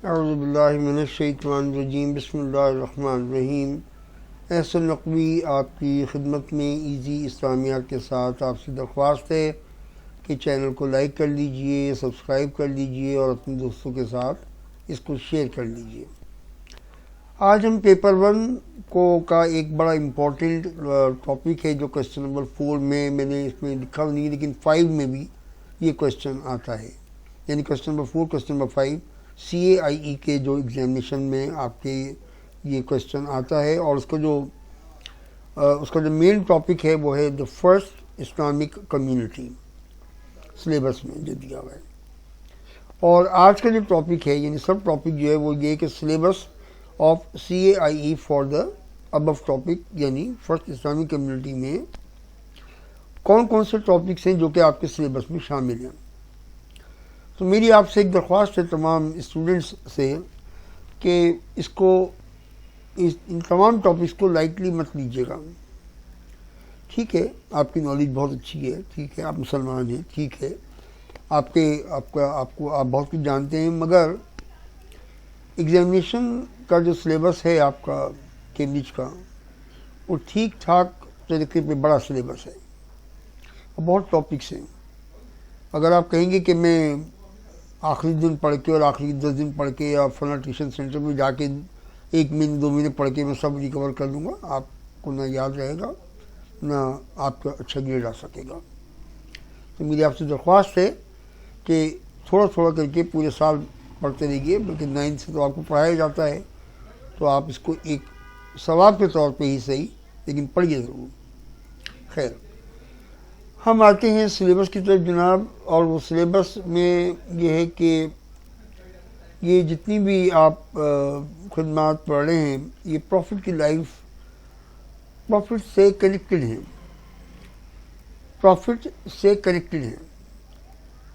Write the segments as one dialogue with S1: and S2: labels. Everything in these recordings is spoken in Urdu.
S1: اعوذ باللہ من الشیطان الرجیم بسم اللہ الرحمن الرحیم۔ احسن نقوی آپ کی خدمت میں ایزی اسلامیہ کے ساتھ آپ سے درخواست ہے کہ چینل کو لائک کر لیجئے، سبسکرائب کر لیجئے اور اپنے دوستوں کے ساتھ اس کو شیئر کر لیجئے۔ آج ہم پیپر 1 کا ایک بڑا امپورٹنٹ ٹاپک ہے جو کویسچن نمبر 4 میں نے اس میں لکھا نہیں، لیکن 5 میں بھی یہ کویسچن آتا ہے، یعنی question number 4 question number 5 CAIE کے جو ایگزامینیشن میں آپ کے یہ کویسچن آتا ہے، اور اس کا جو مین ٹاپک ہے وہ ہے the first Islamic community, syllabus میں جو دیا ہوا ہے۔ اور آج کا جو ٹاپک ہے یعنی سب ٹاپک جو ہے وہ یہ کہ syllabus of CAIE for the ابو ٹاپک، یعنی فرسٹ اسلامک کمیونٹی میں کون کون سے ٹاپکس ہیں جو کہ آپ کے سلیبس میں شامل ہیں۔ تو میری آپ سے ایک درخواست ہے تمام اسٹوڈنٹس سے کہ ان تمام ٹاپکس کو لائٹلی مت لیجیے گا۔ ٹھیک ہے، آپ کی نالج بہت اچھی ہے، ٹھیک ہے، آپ مسلمان ہیں، ٹھیک ہے، آپ بہت کچھ جانتے ہیں، مگر ایگزامینیشن کا جو سلیبس ہے آپ کا کیمبرج کا، وہ ٹھیک ٹھاک طریقے پہ بڑا سلیبس ہے اور بہت ٹاپکس ہیں۔ اگر آپ کہیں گے کہ میں آخری دن پڑھ کے اور آخری 10 دن پڑھ کے یا فلاں ٹیوشن سینٹر میں جا کے 1 مہینے 2 مہینے پڑھ کے میں سب ریکور کر لوں گا، آپ کو نہ یاد رہے گا نہ آپ کا اچھا گریڈ آ سکے گا۔ تو میری آپ سے درخواست ہے کہ تھوڑا تھوڑا کر کے پورے سال پڑھتے رہیے، بلکہ 9 سے تو آپ کو پڑھایا جاتا ہے، تو آپ اس کو ایک ثواب کے طور پہ ہی صحیح لیکن پڑھیے ضرور۔ خیر، ہم آتے ہیں سلیبس کی طرف جناب، اور وہ سلیبس میں یہ ہے کہ یہ جتنی بھی آپ خدمات پڑھ رہے ہیں یہ پروفٹ کی لائف پروفٹ سے کنیکٹڈ ہیں،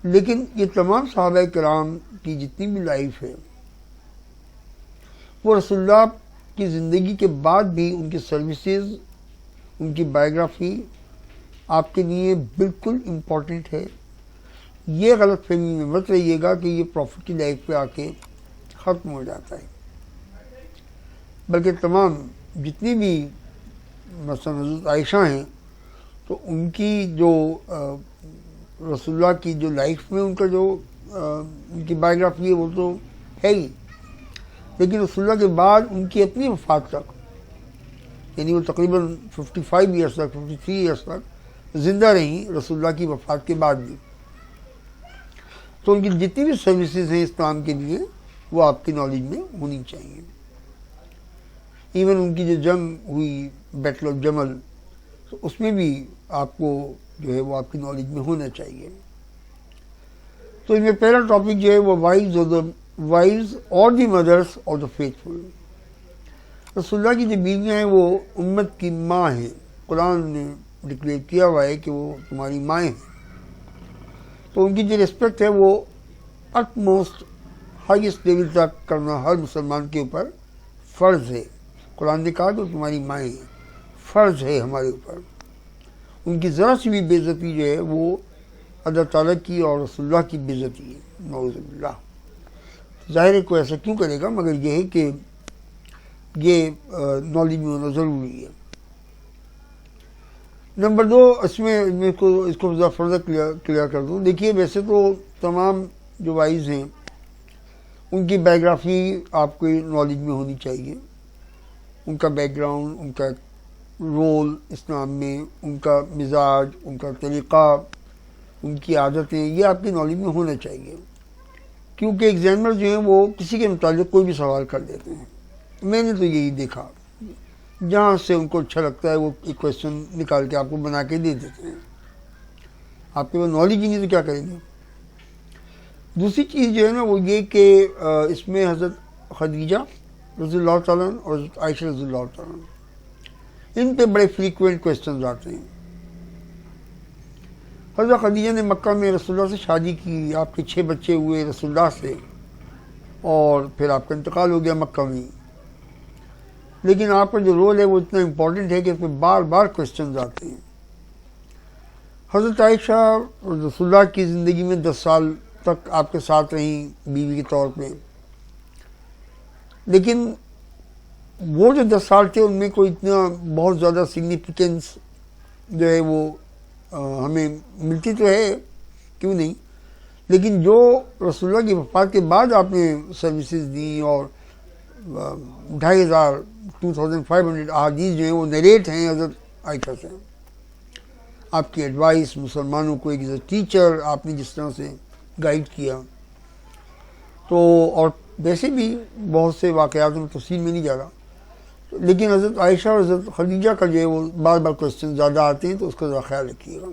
S1: لیکن یہ تمام صحابہ کرام کی جتنی بھی لائف ہے وہ رسول اللہ کی زندگی کے بعد بھی ان کی سروسز، ان کی بایوگرافی آپ کے لیے بالکل امپورٹنٹ ہے۔ یہ غلط فہمی میں مت رہیے گا کہ یہ پروفٹ کی لائف پہ آ کے ختم ہو جاتا ہے، بلکہ تمام جتنی بھی مثلا حضرت عائشہ ہیں تو ان کی جو رسول اللہ کی جو لائف میں ان کا جو ان کی بایوگرافی ہے وہ تو ہے ہی، لیکن رسول اللہ کے بعد ان کی اپنی وفات تک، یعنی وہ تقریباً 55 ایئرس تک 53 ایئرس تک زندہ رہیں رسول اللہ کی وفات کے بعد بھی، تو ان کی جتنی بھی سروسز ہیں اسلام کے لیے وہ آپ کی نالج میں ہونی چاہیے۔ ایون ان کی جو جنگ ہوئی بیٹل آف جمل، تو اس میں بھی آپ کو جو ہے وہ آپ کی نالج میں ہونا چاہیے۔ تو ان میں پہلا ٹاپک جو ہے وہ وائفز اور دی مدرس اور دا فیتھفل۔ رسول اللہ کی جو بیویاں ہیں وہ امت کی ماں ہیں، قرآن نے ڈکلیئر کیا ہوا ہے کہ وہ تمہاری مائیں ہیں، تو ان کی جو ریسپیکٹ ہے وہ اٹ موسٹ ہائیسٹ لیول تک کرنا ہر مسلمان کے اوپر فرض ہے۔ قرآن نے کہا کہ وہ تمہاری مائیں ہیں، فرض ہے ہمارے اوپر۔ ان کی ذرا سی بھی بے عزتی جو ہے وہ اللہ تعالیٰ کی اور رسول اللہ کی بے عزتی ہے، نعوذ باللہ۔ ظاہر ہے کوئی ایسا کیوں کرے گا، مگر یہ ہے کہ یہ نالج میں ہونا ضروری ہے۔ نمبر 2، اس کو ذرا فردر کلیئر کر دوں۔ دیکھیے، ویسے تو تمام جو وائز ہیں ان کی بایوگرافی آپ کو نالج میں ہونی چاہیے، ان کا بیک گراؤنڈ، ان کا رول اسلام میں، ان کا مزاج، ان کا طریقہ، ان کی عادتیں، یہ آپ کی نالج میں ہونا چاہیے، کیونکہ ایگزامنر جو ہیں وہ کسی کے متعلق کوئی بھی سوال کر دیتے ہیں۔ میں نے تو یہی دیکھا، جہاں سے ان کو اچھا لگتا ہے وہ ایک کویسچن نکال کے آپ کو بنا کے دے دیتے ہیں۔ آپ کے پاس نالج ہی نہیں تو کیا کریں گے۔ دوسری چیز جو ہے نا وہ یہ کہ اس میں حضرت خدیجہ رضی اللہ تعالیٰ عنہ اور حضرت عائشہ رضی اللہ تعالیٰ عنہ، ان پہ بڑے فریکوینٹ کویسچنز آتے ہیں۔ حضرت خدیجہ نے مکہ میں رسول اللہ سے شادی کی، آپ کے 6 بچے ہوئے رسول اللہ سے، اور پھر آپ کا انتقال ہو گیا مکہ میں، لیکن آپ کا جو رول ہے وہ اتنا امپورٹنٹ ہے کہ اس پہ بار بار کویسچنز آتے ہیں۔ حضرت عائشہ رسول اللہ کی زندگی میں 10 سال تک آپ کے ساتھ رہیں بیوی کے طور پہ، لیکن وہ جو 10 سال تھے ان میں کوئی اتنا بہت زیادہ سگنیفیکنس جو ہے وہ ہمیں ملتی تو ہے، کیوں نہیں، لیکن جو رسول اللہ کی وفات کے بعد آپ نے سروسز دیں اور 2500 2500 احادیث جو ہیں وہ نریٹ ہیں حضرت عائشہ سے، آپ کی ایڈوائس مسلمانوں کو ایک ٹیچر آپ نے جس طرح سے گائیڈ کیا، تو اور ویسے بھی بہت سے واقعات میں تفصیل میں نہیں جا رہا، لیکن حضرت عائشہ اور حضرت خدیجہ کا جو ہے وہ بار بار کوشچن زیادہ آتے ہیں، تو اس کا ذرا خیال رکھیے گا۔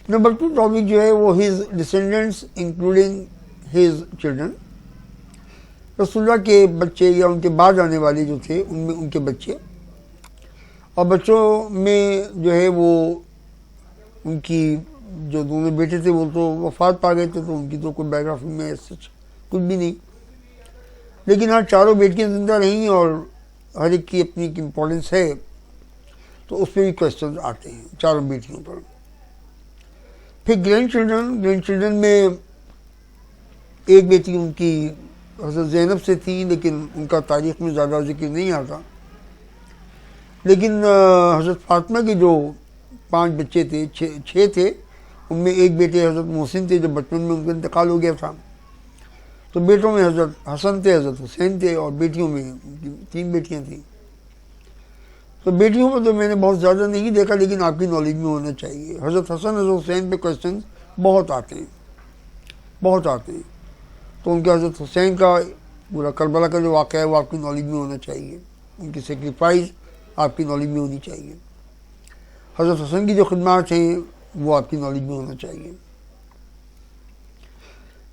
S1: نمبر 2 ٹاپک جو ہے وہ his descendants including his children, رسول اللہ کے بچے یا ان کے بعد آنے والے جو تھے ان میں ان کے بچے، اور بچوں میں جو ہے وہ ان کی جو دونوں بیٹے تھے وہ تو وفات پا گئے تھے، تو ان کی تو کوئی بایوگرافی میں سچ کچھ بھی نہیں، لیکن ہاں چاروں بیٹیاں زندہ رہیں اور ہر ایک کی اپنی ایک امپورٹنس ہے، تو اس پہ بھی کوشچنز آتے ہیں چاروں بیٹیوں پر۔ پھر گرینڈ چلڈرن میں ایک بیٹی ان کی حضرت زینب سے تھی، لیکن ان کا تاریخ میں زیادہ ذکر نہیں آتا، لیکن حضرت فاطمہ کے جو 5 بچے تھے، 6 تھے، ان میں ایک بیٹے حضرت محسن تھے جو بچپن میں ان کا انتقال ہو گیا تھا، تو بیٹوں میں حضرت حسن تھے، حضرت حسین تھے، اور بیٹیوں میں 3 بیٹیاں تھیں۔ تو بیٹیوں پر تو میں نے بہت زیادہ نہیں دیکھا، لیکن آپ کی نالج میں ہونا چاہیے۔ حضرت حسن حضرت حسین پہ کوشچن بہت آتے ہیں، تو ان کے حضرت حسین کا پورا کربلا کا جو واقعہ ہے وہ آپ کی نالج میں ہونا چاہیے، ان کی سیکریفائس آپ کی نالج میں ہونی چاہیے، حضرت حسن کی جو خدمات ہیں وہ آپ کی نالج میں ہونا چاہیے۔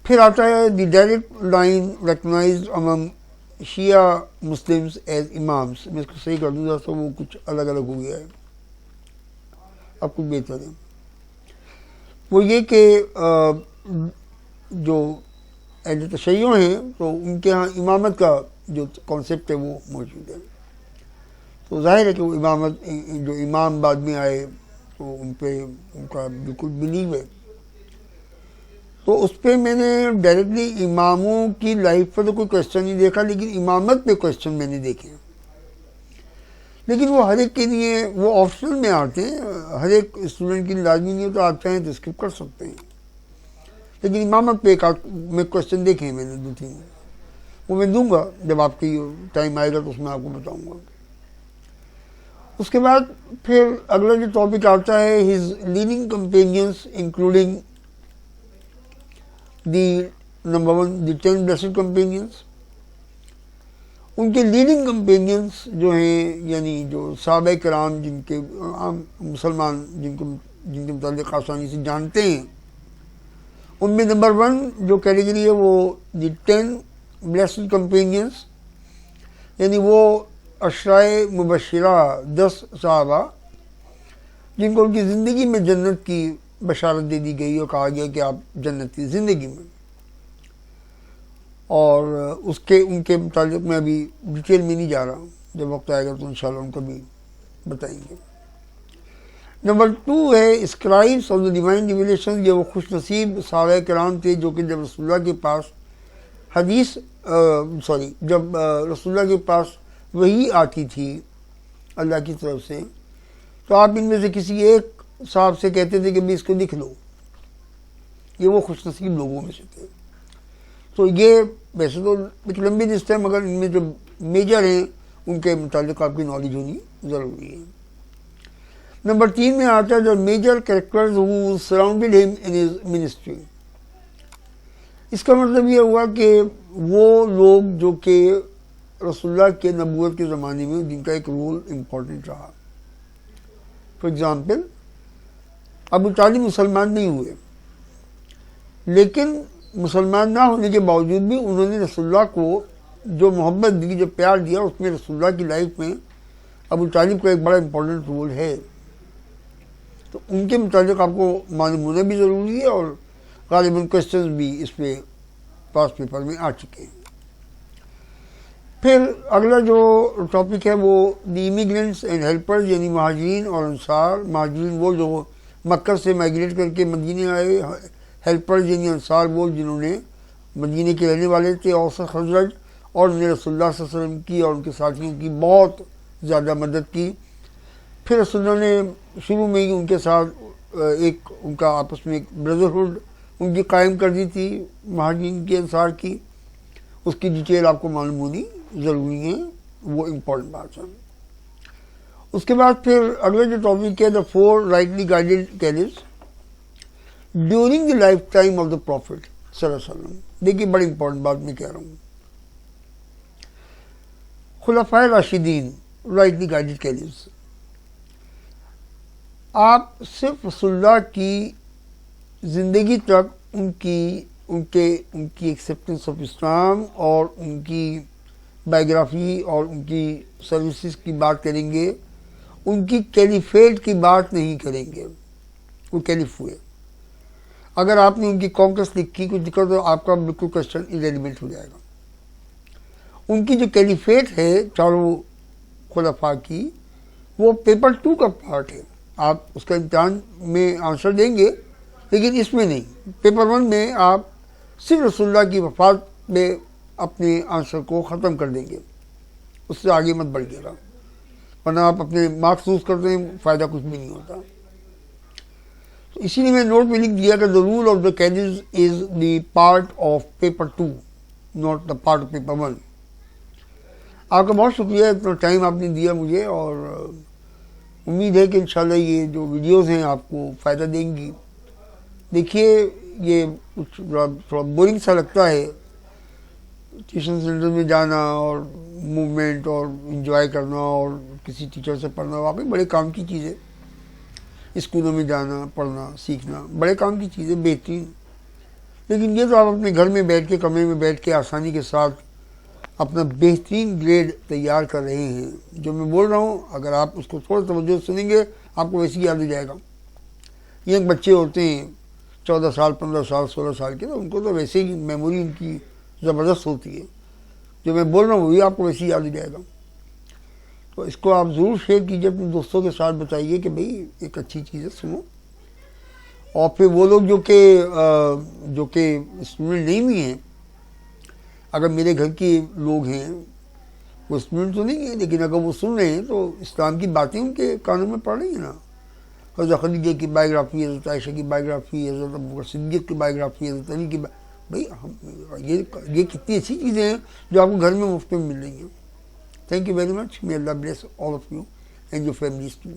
S1: پھر آتا ہے the direct line recognized among Shia Muslims as imams, میں اس کو صحیح کر دوں تو وہ کچھ الگ ہو گیا ہے، اب کچھ بہتر ہے، وہ یہ کہ جو اہل تشیع ہیں تو ان کے ہاں امامت کا جو کانسیپٹ ہے وہ موجود ہے، تو ظاہر ہے کہ وہ امامت جو امام بعد میں آئے تو ان پہ ان کا بالکل بلیو ہے، تو اس پہ میں نے ڈائریکٹلی اماموں کی لائف پر تو کوئی کوشچن نہیں دیکھا، لیکن امامت پہ کوشچن میں نے دیکھے، لیکن وہ ہر ایک کے لیے وہ آپشنل میں آتے ہیں، ہر ایک اسٹوڈنٹ کی لازمی نہیں ہو، تو آپ چاہیں تو اسکپ کر سکتے ہیں، لیکن امامت پہ میں کوشچن دیکھے ہیں میں نے 2-3، وہ میں دوں گا جب آپ کی ٹائم آئے گا تو اس میں آپ کو بتاؤں گا۔ اس کے بعد پھر اگلا جو ٹاپک آتا ہے his leading companions including the number 1 the 10 blessed companions, ان کے لیڈنگ کمپینینس جو ہیں، یعنی جو صحابہ کرام جن کے عام مسلمان جن کے متعلق آسانی سے جانتے ہیں، ان میں نمبر 1 جو کیٹیگری ہے وہ دی 10 بلیسڈ کمپینینس، یعنی وہ عشرائے مبشرہ 10 صحابہ جن کو ان کی زندگی میں جنت کی بشارت دے دی گئی اور کہا گیا کہ آپ جنت کی زندگی میں، اور ان کے متعلق میں ابھی ڈیٹیل میں نہیں جا رہا، جب وقت آئے گا تو انشاءاللہ ان کو بھی بتائیں گے۔ نمبر 2 ہے اسکرائبس آف دا ڈیوائن ریویلیشن، یہ وہ خوش نصیب صحابہ کرام تھے جو کہ جب رسول اللہ کے پاس جب رسول اللہ کے پاس وحی آتی تھی اللہ کی طرف سے، تو آپ ان میں سے کسی ایک صاحب سے کہتے تھے کہ بھی اس کو لکھ لو، یہ وہ خوش نصیب لوگوں میں سے تھے۔ تو یہ ویسے تو ایک لمبی لسٹ ہے، مگر ان میں جو میجر ہیں ان کے متعلق آپ کی نالج ہونی ضروری ہے۔ نمبر 3 میں آتا ہے the major characters who surrounded him in his ministry، اس کا مطلب یہ ہوا کہ وہ لوگ جو کہ رسول اللہ کے نبوت کے زمانے میں جن کا ایک رول امپورٹنٹ رہا، فار ایگزامپل ابو طالب مسلمان نہیں ہوئے، لیکن مسلمان نہ ہونے کے باوجود بھی انہوں نے رسول اللہ کو جو محبت دی، جو پیار دیا، اس میں رسول اللہ کی لائف میں ابو طالب کا ایک بڑا امپورٹنٹ رول ہے، تو ان کے متعلق آپ کو معلوم ہونا بھی ضروری ہے، اور غالباً کوشچنز بھی اس پہ پاس پیپر میں آ چکے ہیں۔ پھر اگلا جو ٹاپک ہے وہ دی امیگرینٹس اینڈ ہیلپرز، یعنی مہاجرین اور انصار۔ مہاجرین وہ جو مکہ سے مائیگریٹ کر کے مدینے آئے، ہیلپرز یعنی انصار وہ جنہوں نے مدینے کے رہنے والے تھے، اوس خزرج، اور رسول اللہ صلی اللہ علیہ وسلم کی اور ان کے ساتھیوں کی بہت زیادہ مدد کی. پھر رسول اللہ نے شروع میں ہی ان کے ساتھ ایک ان کا آپس میں ایک بردرہڈ ان کی قائم کر دی تھی مہاجرین کی، انصار کی. اس کی ڈیٹیل آپ کو معلوم ہونی ضروری ہے، وہ امپورٹنٹ بات ہے. اس کے بعد پھر اگلا جو ٹاپک ہے، the 4 rightly guided caliphs during the lifetime of the prophet صلی اللہ علیہ وسلم. دیکھیے بڑی امپورٹنٹ بات میں کہہ رہا ہوں. خلفائے راشدین رائٹلی گائیڈڈ کیلفز، آپ صرف رسول اللہ کی زندگی تک ان کی ایکسیپٹنس آف اسلام اور ان کی بایوگرافی اور ان کی سروسز کی بات کریں گے، ان کی کیلیفیٹ کی بات نہیں کریں گے. وہ کیلف ہوئے. اگر آپ نے ان کی کانکویسٹ لکھی کچھ لکھا تو آپ کا بالکل کوشچن ارریلیونٹ ہو جائے گا. ان کی جو کیلیفیٹ ہے چاروں خلفاء کی، وہ پیپر 2 کا پارٹ ہے. آپ اس کا امتحان میں آنسر دیں گے، لیکن اس میں نہیں. پیپر 1 میں آپ صرف رسول اللہ کی وفات میں اپنے آنسر کو ختم کر دیں گے، اس سے آگے مت بڑھیے گا، ورنہ آپ اپنے مارکس لوز کرتے ہیں، فائدہ کچھ بھی نہیں ہوتا. تو اسی لیے میں نوٹ میں لکھ دیا کہ the role of the caliphs is the part of paper 2 not the part of paper 1. آپ کا بہت شکریہ، اتنا ٹائم آپ نے دیا مجھے، اور امید ہے کہ انشاءاللہ یہ جو ویڈیوز ہیں آپ کو فائدہ دیں گی. دیکھیے یہ کچھ تھوڑا بورنگ سا لگتا ہے، ٹیوشن سینٹر میں جانا اور موومنٹ اور انجوائے کرنا اور کسی ٹیچر سے پڑھنا واقعی بڑے کام کی چیز ہے. اسکولوں میں جانا، پڑھنا، سیکھنا بڑے کام کی چیز ہے، بہترین. لیکن یہ تو آپ اپنے گھر میں بیٹھ کے، کمرے میں بیٹھ کے آسانی کے ساتھ اپنا بہترین گریڈ تیار کر رہے ہیں. جو میں بول رہا ہوں اگر آپ اس کو تھوڑا توجہ سنیں گے آپ کو ویسے ہی یاد ہو جائے گا. یہ بچے ہوتے ہیں 14 سال، 15 سال، 16 سال کے، تو ان کو تو ویسے ہی میموری ان کی زبردست ہوتی ہے. جو میں بول رہا ہوں وہی آپ کو ویسے ہی یاد ہو جائے گا. تو اس کو آپ ضرور شیئر کیجیے اپنے دوستوں کے ساتھ، بتائیے کہ بھئی ایک اچھی چیز ہے، سنو. اور پھر وہ لوگ جو کہ اسٹوڈنٹ نہیں بھی ہیں، اگر میرے گھر کے لوگ ہیں، وہ اسٹوڈنٹ تو نہیں ہیں، لیکن اگر وہ سن رہے ہیں تو اسلام کی باتیں ان کے کانوں میں پڑ رہی ہیں نا. حضرت خدیجہ کی بایوگرافی، حضرت عائشہ کی بایوگرافی، حضرت ابوبکر صدیق کی بایوگرافی، حضرت علی کی بھائی یہ کتنی اچھی چیزیں ہیں جو آپ کو گھر میں مفت میں مل رہی ہیں. Thank you very much. may Allah bless all of you and your families too.